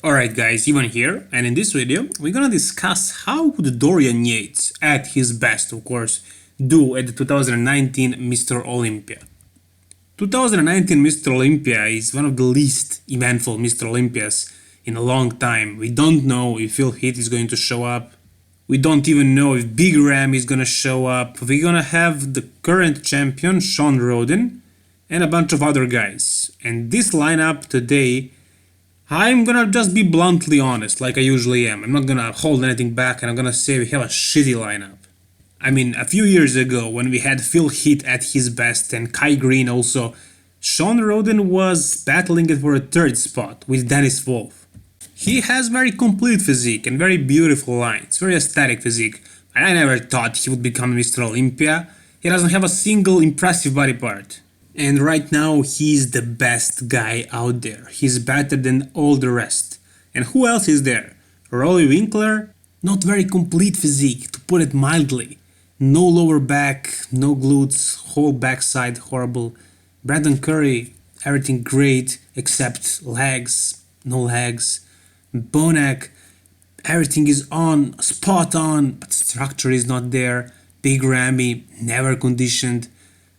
Alright guys, Ivan here, and in this video we're gonna discuss how would Dorian Yates, at his best of course, do at the 2019 Mr. Olympia. 2019 Mr. Olympia is one of the least eventful Mr. Olympias in a long time. We don't know if Phil Heath is going to show up. We don't even know if Big Ram is gonna show up. We're gonna have the current champion Shawn Rhoden and a bunch of other guys. And this lineup today, I'm gonna just be bluntly honest, like I usually am. I'm not gonna hold anything back, and I'm gonna say we have a shitty lineup. I mean, a few years ago, when we had Phil Heath at his best and Kai Green also, Shawn Rhoden was battling it for a third spot with Dennis Wolf. He has very complete physique and very beautiful lines, very aesthetic physique, but I never thought he would become Mr. Olympia. He doesn't have a single impressive body part. And right now, he's the best guy out there. He's better than all the rest. And who else is there? Rory Winkler? Not very complete physique, to put it mildly. No lower back, no glutes, whole backside horrible. Brandon Curry, everything great except legs, no legs. Bonac, everything is on, spot on, but structure is not there. Big Ramy, never conditioned.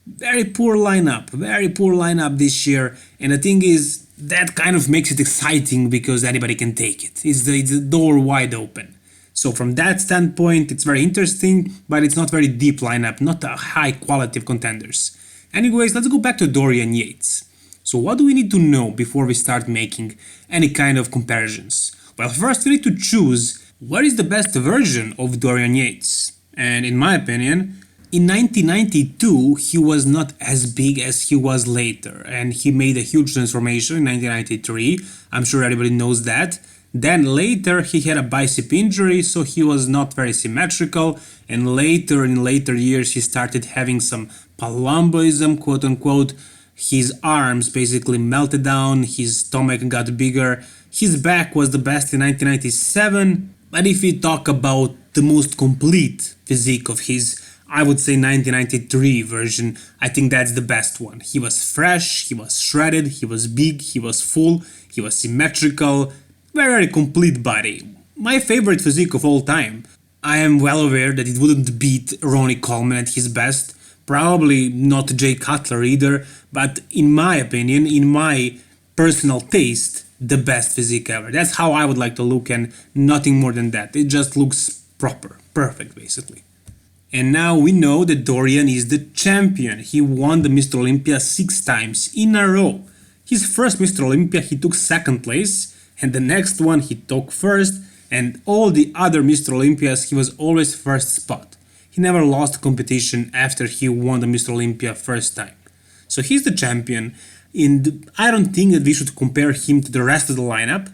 Very poor lineup this year, and the thing is, that kind of makes it exciting because anybody can take it. It's the door wide open. So from that standpoint, it's very interesting, but it's not very deep lineup, not a high quality of contenders. Anyways, let's go back to Dorian Yates. So what do we need to know before we start making any kind of comparisons? Well, first we need to choose what is the best version of Dorian Yates. And in my opinion, in 1992, he was not as big as he was later, and he made a huge transformation in 1993. I'm sure everybody knows that. Then later, he had a bicep injury, so he was not very symmetrical, and in later years, he started having some palumboism, quote unquote. His arms basically melted down, his stomach got bigger. His back was the best in 1997, but if we talk about the most complete physique of his, I would say 1993 version, I think that's the best one. He was fresh, he was shredded, he was big, he was full, he was symmetrical, very complete body. My favorite physique of all time. I am well aware that it wouldn't beat Ronnie Coleman at his best, probably not Jay Cutler either, but in my opinion, in my personal taste, the best physique ever. That's how I would like to look, and nothing more than that. It just looks proper, perfect basically. And now we know that Dorian is the champion. He won the Mr. Olympia 6 times in a row. His first Mr. Olympia he took 2nd place, and the next one he took 1st, and all the other Mr. Olympias he was always 1st spot. He never lost competition after he won the Mr. Olympia 1st time. So he's the champion, and I don't think that we should compare him to the rest of the lineup,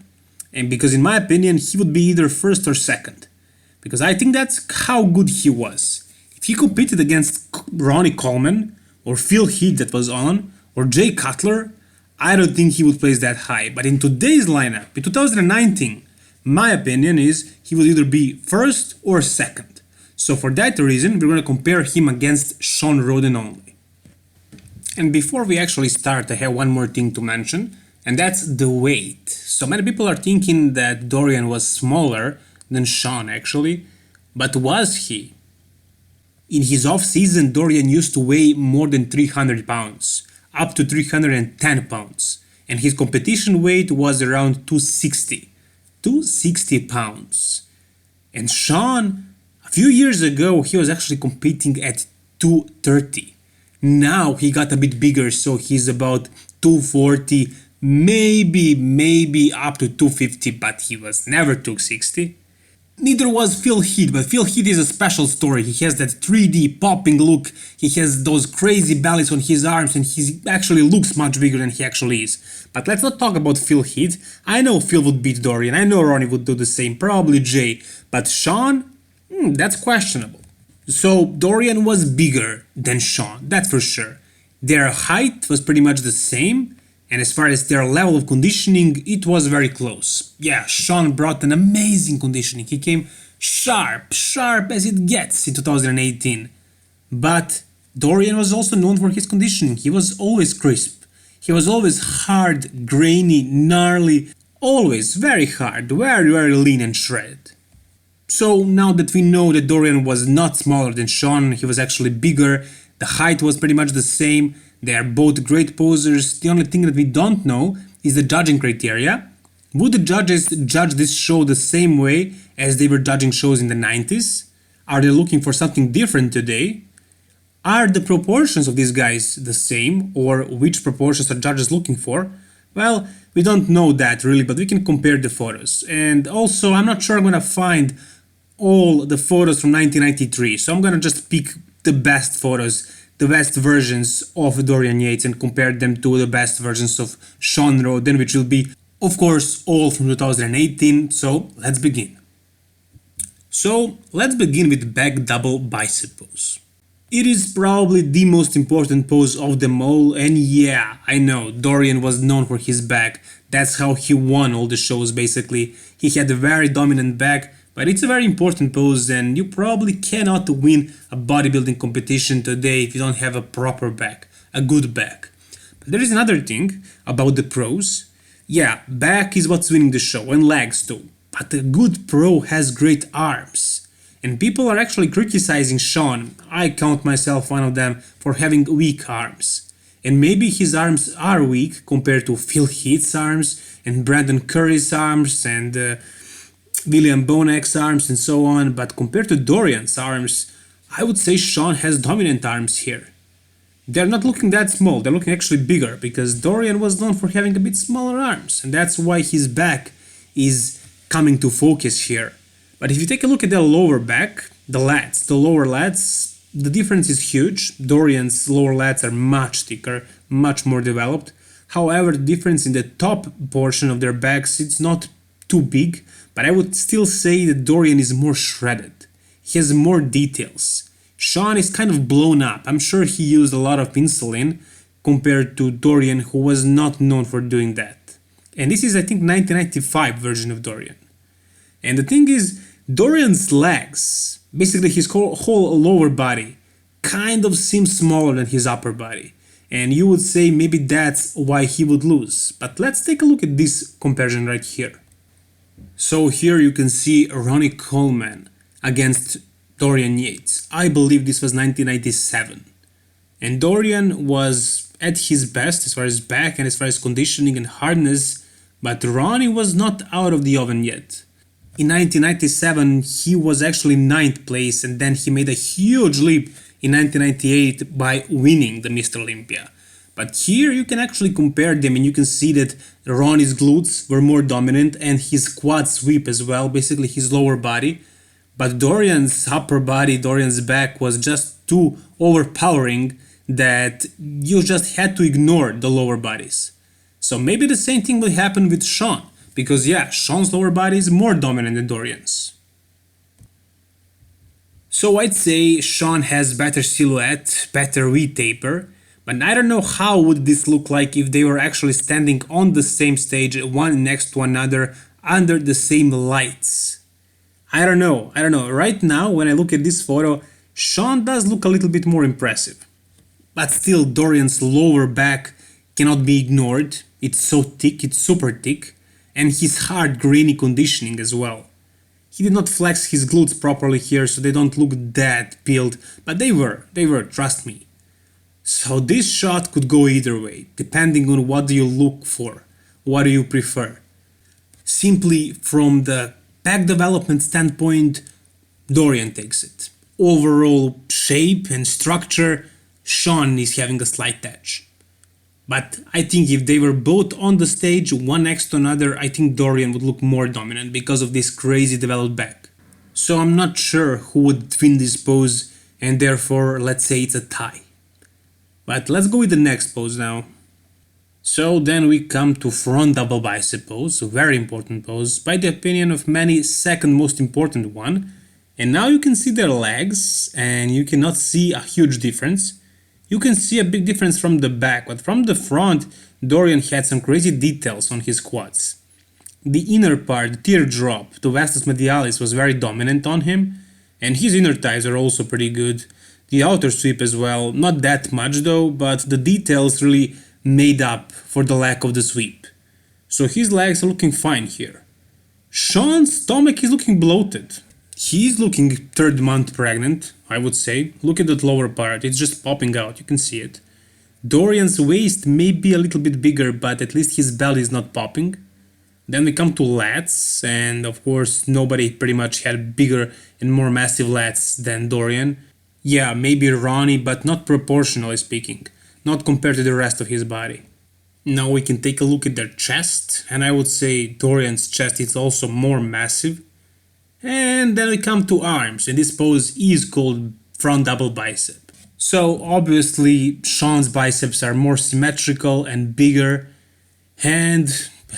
and because in my opinion he would be either 1st or 2nd. Because I think that's how good he was. If he competed against Ronnie Coleman, or Phil Heath that was on, or Jay Cutler, I don't think he would place that high. But in today's lineup, in 2019, my opinion is he will either be 1st or 2nd. So for that reason, we're going to compare him against Shawn Rhoden only. And before we actually start, I have one more thing to mention, and that's the weight. So many people are thinking that Dorian was smaller than Shawn actually, but was he? In his off-season, Dorian used to weigh more than 300 pounds, up to 310 pounds, and his competition weight was around 260 pounds. And Shawn, a few years ago, he was actually competing at 230. Now he got a bit bigger, so he's about 240, maybe up to 250, but he was never 260. Neither was Phil Heath, but Phil Heath is a special story. He has that 3D popping look, he has those crazy bellies on his arms, and he actually looks much bigger than he actually is. But let's not talk about Phil Heath. I know Phil would beat Dorian, I know Ronnie would do the same, probably Jay, but Shawn? That's questionable. So Dorian was bigger than Shawn, that's for sure. Their height was pretty much the same, and as far as their level of conditioning, it was very close. Yeah, Shawn brought an amazing conditioning. He came sharp as it gets in 2018. But Dorian was also known for his conditioning. He was always crisp. He was always hard, grainy, gnarly, Always very hard, very lean and shredded. So now that we know that Dorian was not smaller than Shawn, he was actually bigger, the height was pretty much the same, they are both great posers, the only thing that we don't know is the judging criteria. Would the judges judge this show the same way as they were judging shows in the 90s? Are they looking for something different today? Are the proportions of these guys the same, or which proportions are judges looking for? Well, we don't know that really, but we can compare the photos. And also, I'm not sure I'm gonna find all the photos from 1993, so I'm gonna just pick the best photos, the best versions of Dorian Yates, and compare them to the best versions of Shawn Rhoden, which will be, of course, all from 2018. So let's begin. So let's begin with back double bicep pose. It is probably the most important pose of them all, and yeah, I know, Dorian was known for his back, that's how he won all the shows basically. He had a very dominant back, but it's a very important pose and you probably cannot win a bodybuilding competition today if you don't have a proper back, a good back. But there is another thing about the pros. Yeah, back is what's winning the show, and legs too, but a good pro has great arms. And people are actually criticizing Shawn, I count myself one of them, for having weak arms. And maybe his arms are weak compared to Phil Heath's arms, and Brandon Curry's arms, and William Bonak's arms, and so on, but compared to Dorian's arms, I would say Shawn has dominant arms here. They're not looking that small, they're looking actually bigger, because Dorian was known for having a bit smaller arms, and that's why his back is coming to focus here. But if you take a look at the lower back, the lower lats, the difference is huge. Dorian's lower lats are much thicker, much more developed. However, the difference in the top portion of their backs, it's not too big, but I would still say that Dorian is more shredded. He has more details. Shawn is kind of blown up. I'm sure he used a lot of insulin compared to Dorian, who was not known for doing that. And this is, I think, 1995 version of Dorian. And the thing is, Dorian's legs, basically his whole lower body, kind of seems smaller than his upper body. And you would say maybe that's why he would lose. But let's take a look at this comparison right here. So here you can see Ronnie Coleman against Dorian Yates. I believe this was 1997. And Dorian was at his best as far as back and as far as conditioning and hardness, but Ronnie was not out of the oven yet. In 1997, he was actually 9th place, and then he made a huge leap in 1998 by winning the Mr. Olympia. But here you can actually compare them, and you can see that Ronnie's glutes were more dominant and his quad sweep as well, basically his lower body. But Dorian's upper body, Dorian's back was just too overpowering that you just had to ignore the lower bodies. So maybe the same thing will happen with Shawn. Because yeah, Shawn's lower body is more dominant than Dorian's. So I'd say Shawn has better silhouette, better V-taper, but I don't know how would this look like if they were actually standing on the same stage, one next to another, under the same lights. I don't know. Right now, when I look at this photo, Shawn does look a little bit more impressive. But still, Dorian's lower back cannot be ignored. It's so thick, it's super thick. And his hard grainy conditioning as well. He did not flex his glutes properly here, so they don't look that peeled, but they were, trust me. So this shot could go either way, depending on what do you look for, what do you prefer. Simply from the back development standpoint, Dorian takes it. Overall shape and structure, Shawn is having a slight edge. But I think if they were both on the stage, one next to another, I think Dorian would look more dominant because of this crazy developed back. So I'm not sure who would win this pose, and therefore let's say it's a tie. But let's go with the next pose now. So then we come to front double bicep pose, a very important pose, by the opinion of many, second most important one. And now you can see their legs, and you cannot see a huge difference. You can see a big difference from the back, but from the front, Dorian had some crazy details on his quads. The inner part, the teardrop, the vastus medialis was very dominant on him, and his inner thighs are also pretty good. The outer sweep as well, not that much though, but the details really made up for the lack of the sweep. So his legs are looking fine here. Shawn's stomach is looking bloated. He's looking 3rd month pregnant, I would say. Look at that lower part, it's just popping out, you can see it. Dorian's waist may be a little bit bigger, but at least his belly is not popping. Then we come to lats, and of course nobody pretty much had bigger and more massive lats than Dorian. Yeah, maybe Ronnie, but not proportionally speaking, not compared to the rest of his body. Now we can take a look at their chest, and I would say Dorian's chest is also more massive. And then we come to arms, and this pose is called front double bicep. So obviously Shawn's biceps are more symmetrical and bigger, and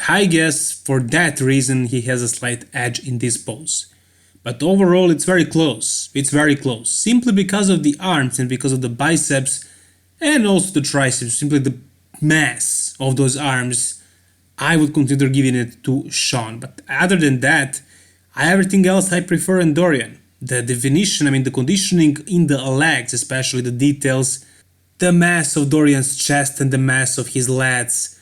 I guess for that reason he has a slight edge in this pose. But overall it's very close, simply because of the arms and because of the biceps and also the triceps, simply the mass of those arms. I would consider giving it to Shawn, but other than that, everything else I prefer in Dorian. The definition, the conditioning in the legs, especially the details, the mass of Dorian's chest and the mass of his lats.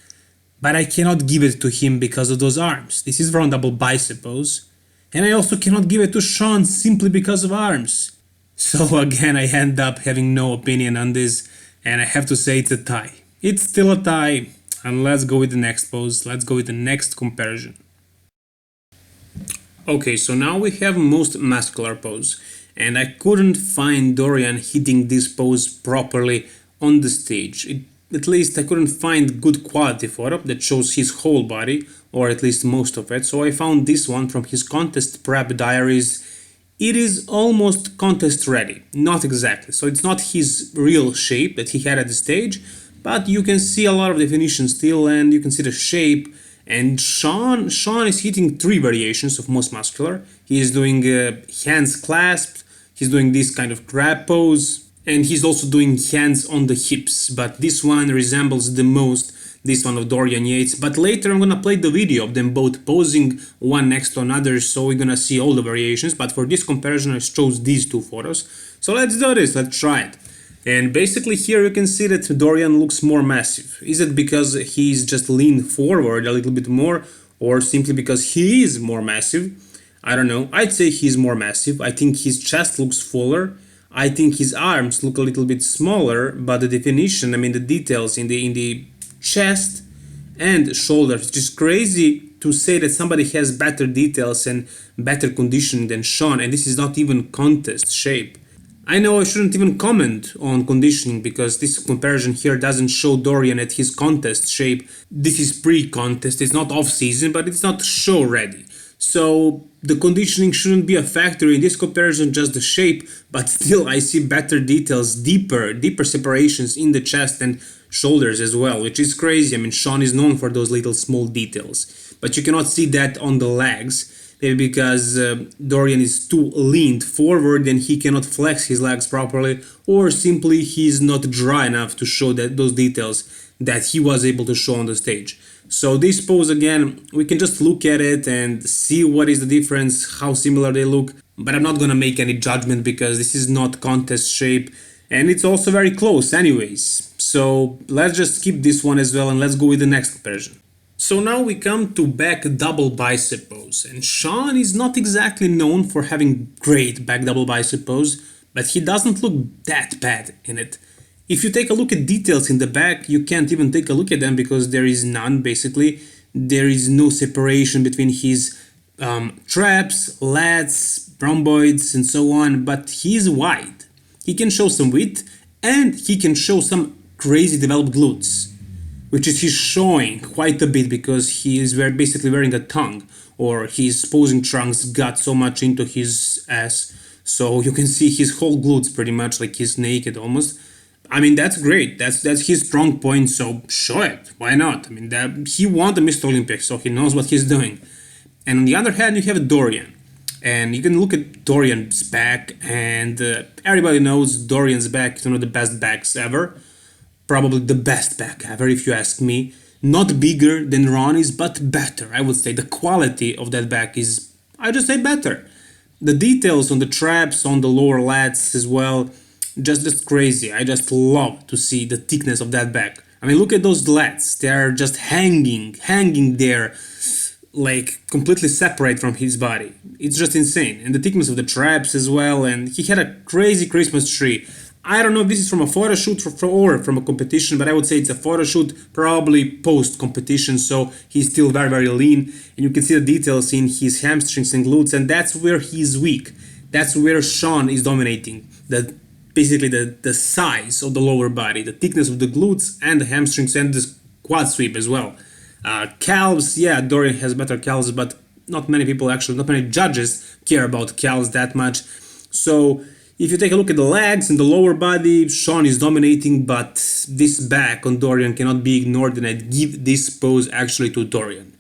But I cannot give it to him because of those arms. This is front double bicep pose. And I also cannot give it to Shawn simply because of arms. So again, I end up having no opinion on this, and I have to say it's a tie. It's still a tie. And let's go with the next pose. Let's go with the next comparison. Okay, so now we have most muscular pose, and I couldn't find Dorian hitting this pose properly on the stage. At least I couldn't find good quality photo that shows his whole body, or at least most of it, so I found this one from his contest prep diaries. It is almost contest ready, not exactly, so it's not his real shape that he had at the stage, but you can see a lot of definition still, and you can see the shape. And Shawn is hitting 3 variations of most muscular. He is doing hands clasped, he's doing this kind of crab pose, and he's also doing hands on the hips, but this one resembles the most this one of Dorian Yates. But later I'm gonna play the video of them both posing one next to another, so we're gonna see all the variations, but for this comparison I chose these 2 photos. So let's do this, let's try it. And basically here you can see that Dorian looks more massive. Is it because he's just leaned forward a little bit more, or simply because he is more massive? I don't know. I'd say he's more massive. I think his chest looks fuller. I think his arms look a little bit smaller, but the definition, the details in the chest and shoulders, it's just crazy to say that somebody has better details and better conditioning than Shawn, and this is not even contest shape. I know I shouldn't even comment on conditioning because this comparison here doesn't show Dorian at his contest shape. This is pre-contest, it's not off-season, but it's not show ready. So the conditioning shouldn't be a factor in this comparison, just the shape, but still I see better details, deeper separations in the chest and shoulders as well, which is crazy. Shawn is known for those little small details, but you cannot see that on the legs. Maybe because Dorian is too leaned forward and he cannot flex his legs properly, or simply he's not dry enough to show those details that he was able to show on the stage. So this pose, again, we can just look at it and see what is the difference, how similar they look, but I'm not gonna make any judgment because this is not contest shape, and it's also very close anyways. So let's just skip this one as well and let's go with the next comparison. So now we come to back double bicep pose, and Shawn is not exactly known for having great back double bicep pose, but he doesn't look that bad in it. If you take a look at details in the back, you can't even take a look at them because there is none basically. There is no separation between his traps, lats, rhomboids and so on, but he is wide. He can show some width and he can show some crazy developed glutes, which is he's showing quite a bit because he is basically wearing a tongue, or his posing trunks got so much into his ass, so you can see his whole glutes pretty much, like he's naked almost. That's great, that's his strong point, so show it, why not? He won the Mr. Olympia, so he knows what he's doing. And on the other hand you have Dorian, and you can look at Dorian's back, and everybody knows Dorian's back is one of the best backs ever. Probably the best back ever, if you ask me. Not bigger than Ronnie's, but better. I would say the quality of that back is, I just say better. The details on the traps, on the lower lats as well, just crazy. I just love to see the thickness of that back. I mean, look at those lats. They're just hanging there, like completely separate from his body. It's just insane. And the thickness of the traps as well. And he had a crazy Christmas tree. I don't know if this is from a photo shoot or from a competition, but I would say it's a photo shoot, probably post competition. So he's still very, very lean. And you can see the details in his hamstrings and glutes. And that's where he's weak. That's where Shawn is dominating. Basically the size of the lower body, the thickness of the glutes and the hamstrings and the quad sweep as well. Calves, yeah, Dorian has better calves, but not many people actually, not many judges care about calves that much. So if you take a look at the legs and the lower body, Shawn is dominating, but this back on Dorian cannot be ignored, and I'd give this pose actually to Dorian.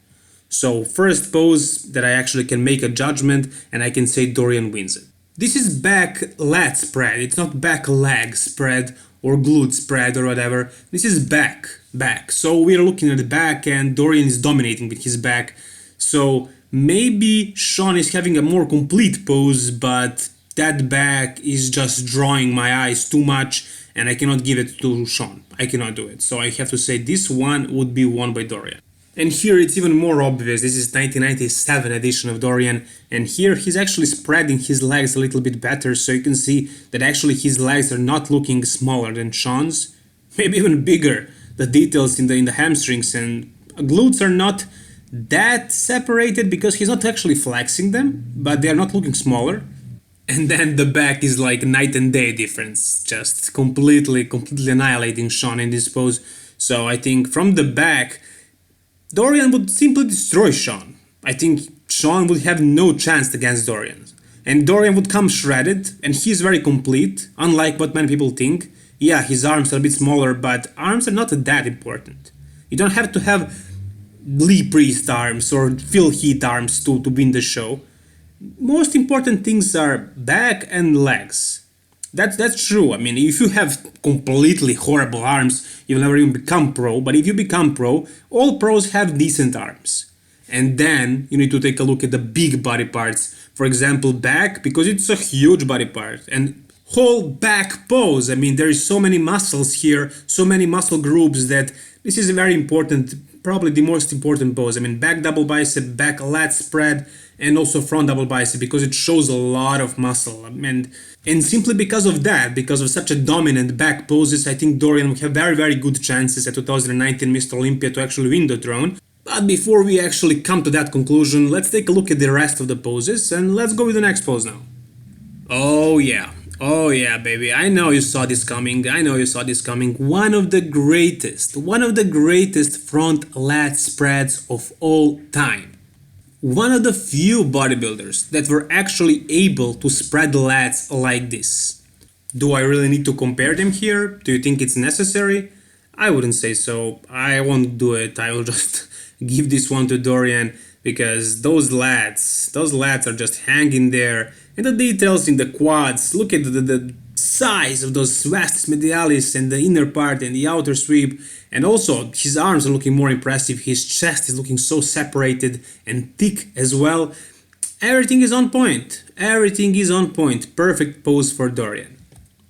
So first pose that I actually can make a judgment, and I can say Dorian wins it. This is back lat spread, it's not back leg spread or glute spread or whatever. This is back. So we're looking at the back and Dorian is dominating with his back. So maybe Shawn is having a more complete pose, but that back is just drawing my eyes too much and I cannot give it to Shawn. I cannot do it. So I have to say this one would be won by Dorian. And here it's even more obvious. This is 1997 edition of Dorian, and here he's actually spreading his legs a little bit better, so you can see that actually his legs are not looking smaller than Shawn's, maybe even bigger. The details in the hamstrings and glutes are not that separated because he's not actually flexing them, but they are not looking smaller. And then the back is like night and day difference, just completely annihilating Shawn in this pose. So I think from the back, Dorian would simply destroy Shawn. I think Shawn would have no chance against Dorian. And Dorian would come shredded, and he's very complete, unlike what many people think. Yeah, his arms are a bit smaller, but arms are not that important. You don't have to have Lee Priest arms or Phil Heath arms to win the show. Most important things are back and legs. That's true. I mean, if you have completely horrible arms, you'll never even become pro. But if you become pro, all pros have decent arms. And then you need to take a look at the big body parts. For example, back, because it's a huge body part. And whole back pose. I mean, there is so many muscles here, so many muscle groups that this is a very important, probably the most important pose. I mean, back double bicep, back lat spread, and also front double bicep, because it shows a lot of muscle. And simply because of that, because of such a dominant back poses, I think Dorian will have very, very good chances at 2019 Mr. Olympia to actually win the throne. But before we actually come to that conclusion, let's take a look at the rest of the poses, and let's go with the next pose now. Oh yeah, baby, I know you saw this coming, One of the greatest front lat spreads of all time. One of the few bodybuilders that were actually able to spread the lats like this. Do I really need to compare them here? Do you think it's necessary? I wouldn't say so. I won't do it. I will just give this one to Dorian, because those lats are just hanging there. And the details in the quads, look at the size of those vastus medialis and the inner part and the outer sweep. And also his arms are looking more impressive, his chest is looking so separated and thick as well. Everything is on point, perfect pose for Dorian.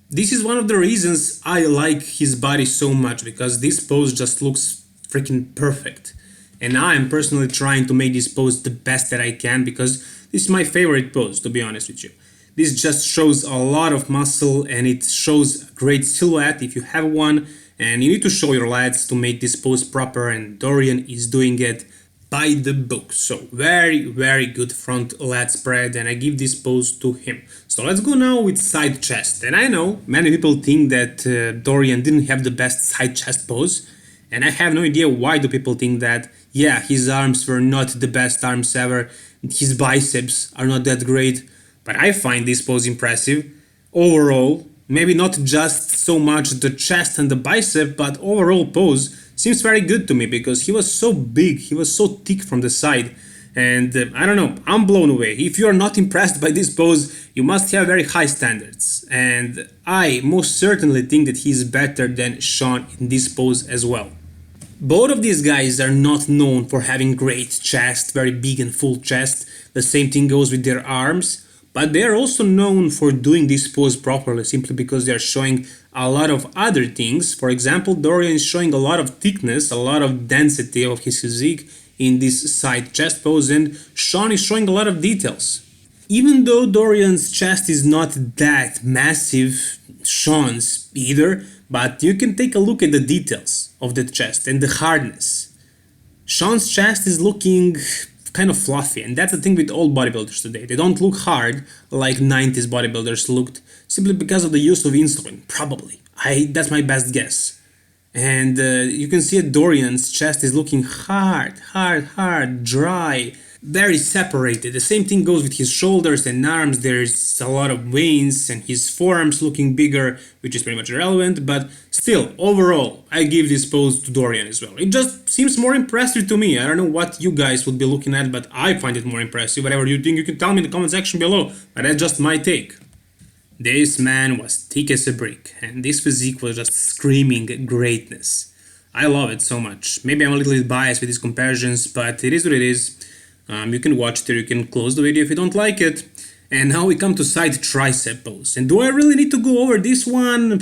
This is one of the reasons I like his body so much, because this pose just looks freaking perfect. And I am personally trying to make this pose the best that I can, because this is my favorite pose, to be honest with you. This just shows a lot of muscle and it shows a great silhouette if you have one. And you need to show your lats to make this pose proper, and Dorian is doing it by the book. So very, very good front lat spread, and I give this pose to him. So let's go now with side chest. And I know many people think that Dorian didn't have the best side chest pose, and I have no idea why do people think that. Yeah, his arms were not the best arms ever, his biceps are not that great, but I find this pose impressive. Overall, maybe not just so much the chest and the bicep, but overall pose seems very good to me, because he was so big, he was so thick from the side. And I don't know, I'm blown away. If you are not impressed by this pose, you must have very high standards. And I most certainly think that he's better than Shawn in this pose as well. Both of these guys are not known for having great chest, very big and full chest. The same thing goes with their arms. but they are also known for doing this pose properly simply because they are showing a lot of other things. For example, Dorian is showing a lot of thickness, a lot of density of his physique in this side chest pose, and Shawn is showing a lot of details. Even though Dorian's chest is not that massive, Shawn's either, but you can take a look at the details of the chest and the hardness. Shawn's chest is looking kind of fluffy, and that's the thing with all bodybuilders today. They don't look hard like 90s bodybuilders looked, simply because of the use of insulin, probably. That's my best guess. And you can see that Dorian's chest is looking hard, dry, very separated. The same thing goes with his shoulders and arms. There's a lot of veins, and his forearms looking bigger, which is pretty much irrelevant, but still, overall, I give this pose to Dorian as well. It just seems more impressive to me. I don't know what you guys would be looking at, but I find it more impressive. Whatever you think, you can tell me in the comment section below, but that's just my take. This man was thick as a brick, and this physique was just screaming greatness. I love it so much. Maybe I'm a little bit biased with these comparisons, but it is what it is. You can watch it or you can close the video if you don't like it. And now we come to side tricep pose. And do I really need to go over this one?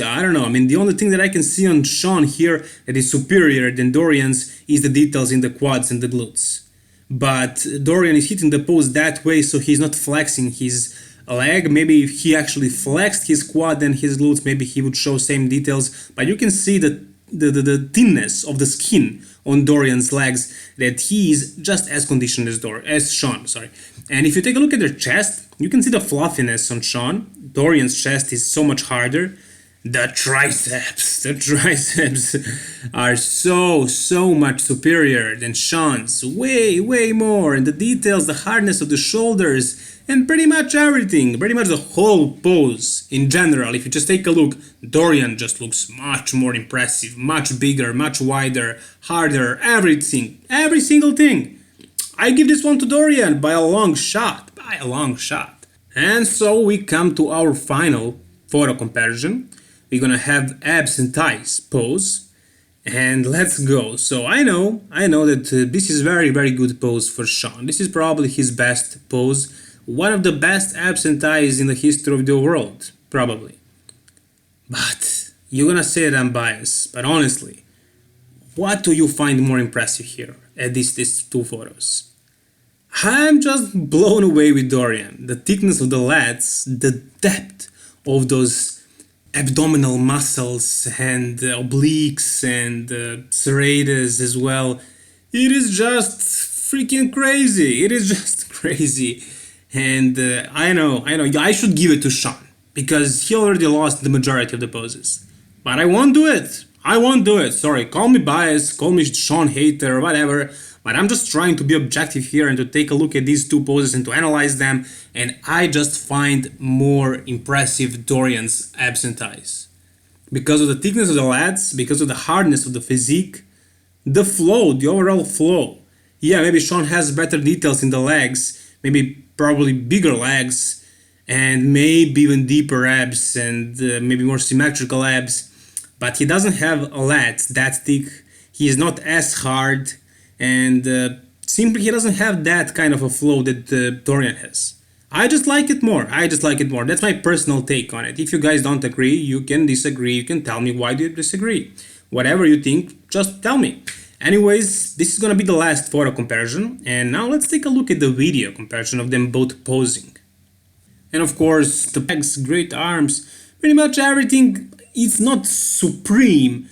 I don't know. I mean, the only thing that I can see on Shawn here that is superior than Dorian's is the details in the quads and the glutes. But Dorian is hitting the pose that way, so he's not flexing his leg. Maybe if he actually flexed his quad and his glutes, maybe he would show same details. But you can see the thinness of the skin on Dorian's legs, that he is just as conditioned as Shawn. And if you take a look at their chest, you can see the fluffiness on Shawn. Dorian's chest is so much harder. The triceps are so much superior than Shawn's, way more. And the details, the hardness of the shoulders, and pretty much everything, pretty much the whole pose in general. If you just take a look, Dorian just looks much more impressive, much bigger, much wider, harder, everything, every single thing. I give this one to Dorian by a long shot, And so we come to our final photo comparison. We're gonna have abs and thighs pose, and let's go. So I know that this is very good pose for Shawn. This is probably his best pose, one of the best abs and thighs in the history of the world, probably. But you're gonna say that I'm biased, but honestly, what do you find more impressive here at these two photos? I'm just blown away with Dorian. The thickness of the lats, the depth of those abdominal muscles and obliques and serratus as well. It is just freaking crazy. It is just crazy. And I know, I should give it to Shawn because he already lost the majority of the poses. But I won't do it. Sorry, call me biased, call me Shawn hater or whatever. But I'm just trying to be objective here and to take a look at these two poses and to analyze them. And I just find more impressive Dorian's abs and thighs. Because of the thickness of the lats, because of the hardness of the physique, the flow, the overall flow. Yeah, maybe Shawn has better details in the legs, maybe probably bigger legs, and maybe even deeper abs and maybe more symmetrical abs. But he doesn't have a lats that thick. He is not as hard. And simply he doesn't have that kind of a flow that Dorian has. I just like it more. That's my personal take on it. If you guys don't agree, you can disagree. You can tell me why do you disagree. Whatever you think, just tell me. Anyways, this is gonna be the last photo comparison. And now let's take a look at the video comparison of them both posing. And of course, the legs, great arms, pretty much everything. It's not supreme.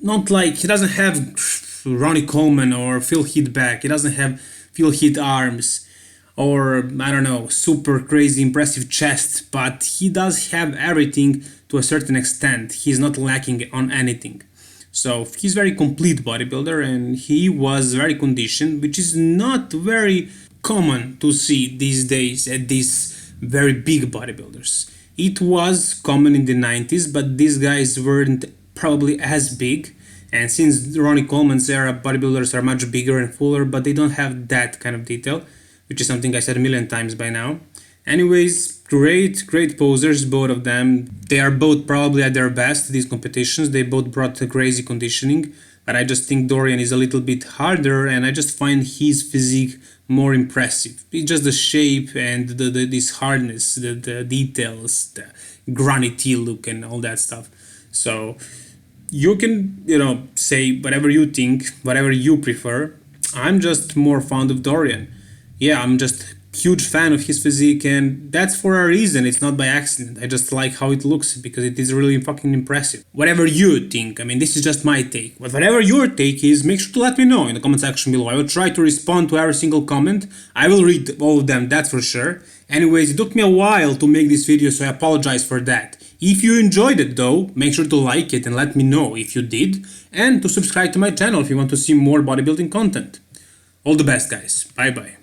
Not like he doesn't have Ronnie Coleman or Phil Heath back. He doesn't have Phil Heath arms or I don't know, super crazy impressive chest, but he does have everything to a certain extent. He's not lacking on anything. So he's very complete bodybuilder and he was very conditioned, which is not very common to see these days at these very big bodybuilders. It was common in the 90s, but these guys weren't probably as big. And since Ronnie Coleman's era, bodybuilders are much bigger and fuller, but they don't have that kind of detail, which is something I said a million times by now. Anyways, great posers, both of them. They are both probably at their best at these competitions. They both brought crazy conditioning, but I just think Dorian is a little bit harder, and I just find his physique more impressive. It's just the shape and this hardness, the details, the granity look and all that stuff. So you can, say whatever you think, whatever you prefer. I'm just more fond of Dorian. Yeah, I'm just huge fan of his physique, and that's for a reason. It's not by accident. I just like how it looks because it is really fucking impressive. Whatever you think, I mean, this is just my take. But whatever your take is, make sure to let me know in the comment section below. I will try to respond to every single comment. I will read all of them, that's for sure. Anyways, it took me a while to make this video, so I apologize for that. If you enjoyed it though, make sure to like it and let me know if you did, and to subscribe to my channel if you want to see more bodybuilding content. All the best, guys. Bye bye.